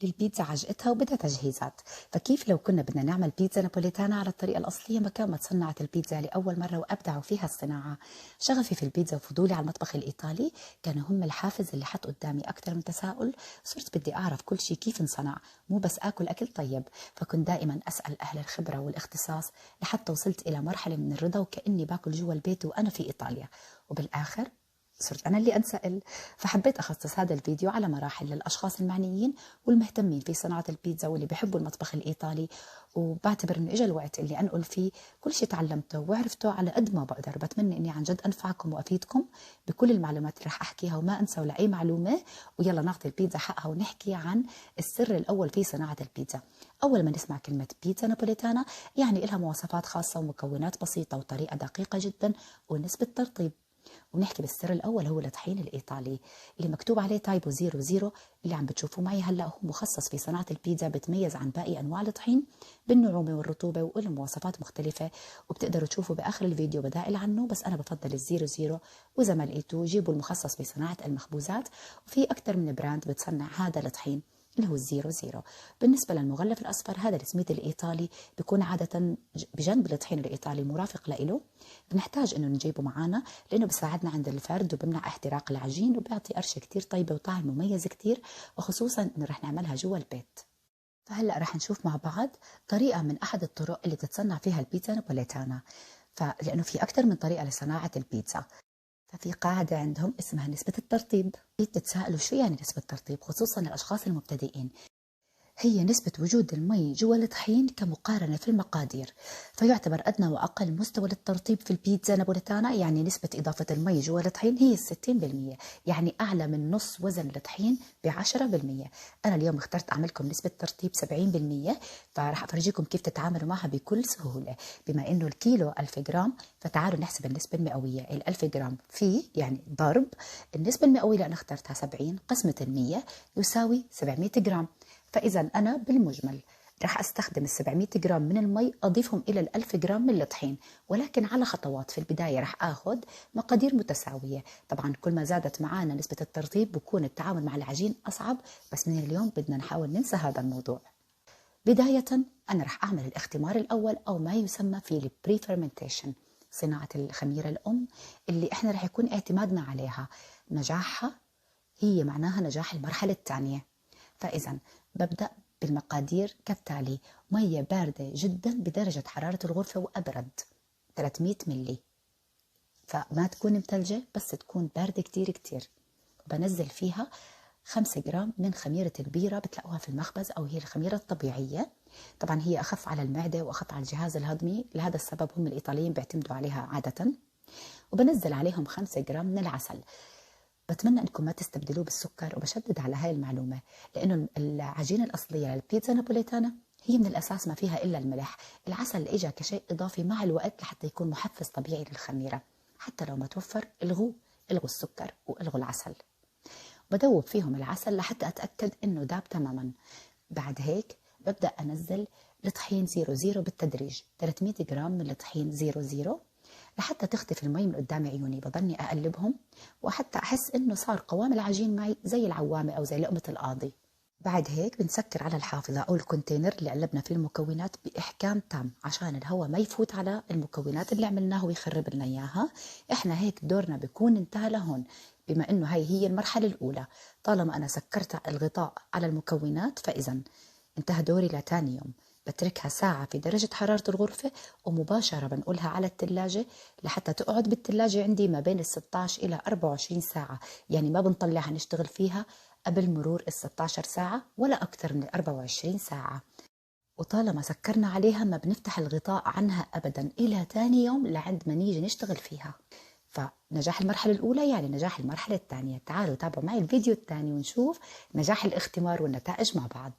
للبيتزا عجقتها وبدها تجهيزات. فكيف لو كنا بدنا نعمل بيتزا نابوليتانا على الطريقة الأصلية مكان ما تصنعت البيتزا لأول مرة وأبدعوا فيها الصناعة؟ شغفي في البيتزا وفضولي على المطبخ الإيطالي كانوا هم الحافز اللي حط قدامي أكثر من تساؤل. صرت بدي أعرف كل شيء كيف انصنع، مو بس آكل أكل طيب. فكنت دائما أسأل أهل الخبرة والاختصاص لحتى وصلت إلى مرحلة من الرضا وكأني باكل جوا البيت وأنا في إيطاليا. وبالآخر صرت أنا اللي أنسأل. فحبيت أخصص هذا الفيديو على مراحل للأشخاص المعنيين والمهتمين في صناعة البيتزا واللي بيحبوا المطبخ الإيطالي. وبعتبر إنه إجا الوقت اللي أنقل فيه كل شيء تعلمته وعرفته على قد ما بقدر. بتمنى إني عن جد أنفعكم وأفيدكم بكل المعلومات اللي رح أحكيها وما أنسى ولا أي معلومة. ويلا نعطي البيتزا حقها ونحكي عن السر الأول في صناعة البيتزا. أول ما نسمع كلمة بيتزا نابوليتانا يعني إلها مواصفات خاصة ومكونات بسيطة وطريقة دقيقة جدا ونسبة ترطيب. ونحكي بالسر الأول هو الطحين الإيطالي اللي مكتوب عليه تايبو 00 اللي عم بتشوفوه معي هلأ. هو مخصص في صناعة البيتزا، بتميز عن باقي أنواع الطحين بالنعومة والرطوبة وله مواصفات مختلفة. وبتقدروا تشوفوا بآخر الفيديو بدائل عنه، بس أنا بفضل 00. وإذا ما لقيتوه جيبوا المخصص بصناعة المخبوزات، وفي أكثر من براند بتصنع هذا الطحين اللي هو 00. بالنسبة للمغلف الأصفر هذا السميد الإيطالي بيكون عادة بجنب الطحين الإيطالي مرافق له. بنحتاج إنه نجيبه معنا لأنه بيساعدنا عند الفرد وبمنع احتراق العجين وبيعطي قرشة كتير طيبة وطعم مميز كتير، وخصوصا إنه رح نعملها جوا البيت. فهلأ رح نشوف مع بعض طريقة من أحد الطرق اللي بتتصنع فيها البيتزا نابوليتانا. لأنه في أكثر من طريقة لصناعة البيتزا. ففي قاعدة عندهم اسمها نسبة الترطيب. بتتساءلوا شو يعني نسبة الترطيب، خصوصا الأشخاص المبتدئين. هي نسبة وجود المي جوا الطحين كمقارنة في المقادير. فيعتبر أدنى وأقل مستوى للترطيب في البيتزا نابوليتانا يعني نسبة إضافة المي جوا الطحين هي 60%، يعني أعلى من نص وزن الطحين ب10%. أنا اليوم اخترت أعملكم نسبة ترطيب 70%، فراح أفرجيكم كيف تتعاملوا معها بكل سهولة. بما إنه الكيلو 1000 جرام، فتعالوا نحسب النسبة المئوية. ال1000 جرام فيه يعني ضرب النسبة المئوية اللي أنا اخترتها 70 قسمة 100 يساوي 700 جرام. فإذا أنا بالمجمل رح أستخدم 700 جرام من المي أضيفهم إلى 1000 جرام من الطحين، ولكن على خطوات. في البداية رح أخذ مقادير متساوية. طبعا كل ما زادت معنا نسبة الترطيب بكون التعامل مع العجين أصعب، بس من اليوم بدنا نحاول ننسى هذا الموضوع. بداية أنا رح أعمل الاختمار الأول أو ما يسمى في البري فيرمنتيشن، صناعة الخميرة الأم اللي إحنا رح يكون اعتمادنا عليها. نجاحها هي معناها نجاح المرحلة الثانية. فإذا ببدأ بالمقادير كالتالي: مية باردة جدا بدرجة حرارة الغرفة وأبرد 300 ملي، فما تكون متلجة بس تكون باردة كتير كتير. بنزل فيها 5 جرام من خميرة البيرة، بتلاقوها في المخبز أو هي الخميرة الطبيعية. طبعا هي أخف على المعدة وأخف على الجهاز الهضمي، لهذا السبب هم الإيطاليين بيعتمدوا عليها عادة. وبنزل عليهم 5 جرام من العسل. بتمنى انكم ما تستبدلوه بالسكر، وبشدد على هاي المعلومة لانه العجينة الاصلية للبيتزا نابوليتانا هي من الاساس ما فيها الا الملح. العسل اجى كشيء اضافي مع الوقت لحتى يكون محفز طبيعي للخميرة. حتى لو ما توفر الغوا السكر والغوا العسل. بدوب فيهم العسل لحتى اتاكد انه داب تماما. بعد هيك ببدا انزل الطحين 00 بالتدريج، 300 جرام من الطحين 00 لحتى تختفي المي من قدام عيوني. بضلني أقلبهم وحتى أحس إنه صار قوام العجين معي زي العوامة أو زي لقمة القاضي. بعد هيك بنسكر على الحافظة أو الكونتينر اللي قلبنا فيه المكونات بإحكام تام عشان الهواء ما يفوت على المكونات اللي عملناها ويخرب لنا إياها. إحنا هيك دورنا بيكون انتهى لهون، بما إنه هي المرحلة الأولى. طالما أنا سكرت الغطاء على المكونات فإذا انتهى دوري لتاني يوم. بتركها ساعة في درجة حرارة الغرفة ومباشرة بنقلها على الثلاجة لحتى تقعد بالثلاجة عندي ما بين 16 إلى 24 ساعة. يعني ما بنطلعها نشتغل فيها قبل مرور 16 ساعة ولا أكثر من 24 ساعة. وطالما سكرنا عليها ما بنفتح الغطاء عنها أبدا إلى تاني يوم لعند ما نيجي نشتغل فيها. فنجاح المرحلة الأولى يعني نجاح المرحلة الثانية. تعالوا تابعوا معي الفيديو الثاني ونشوف نجاح الاختمار والنتائج مع بعض.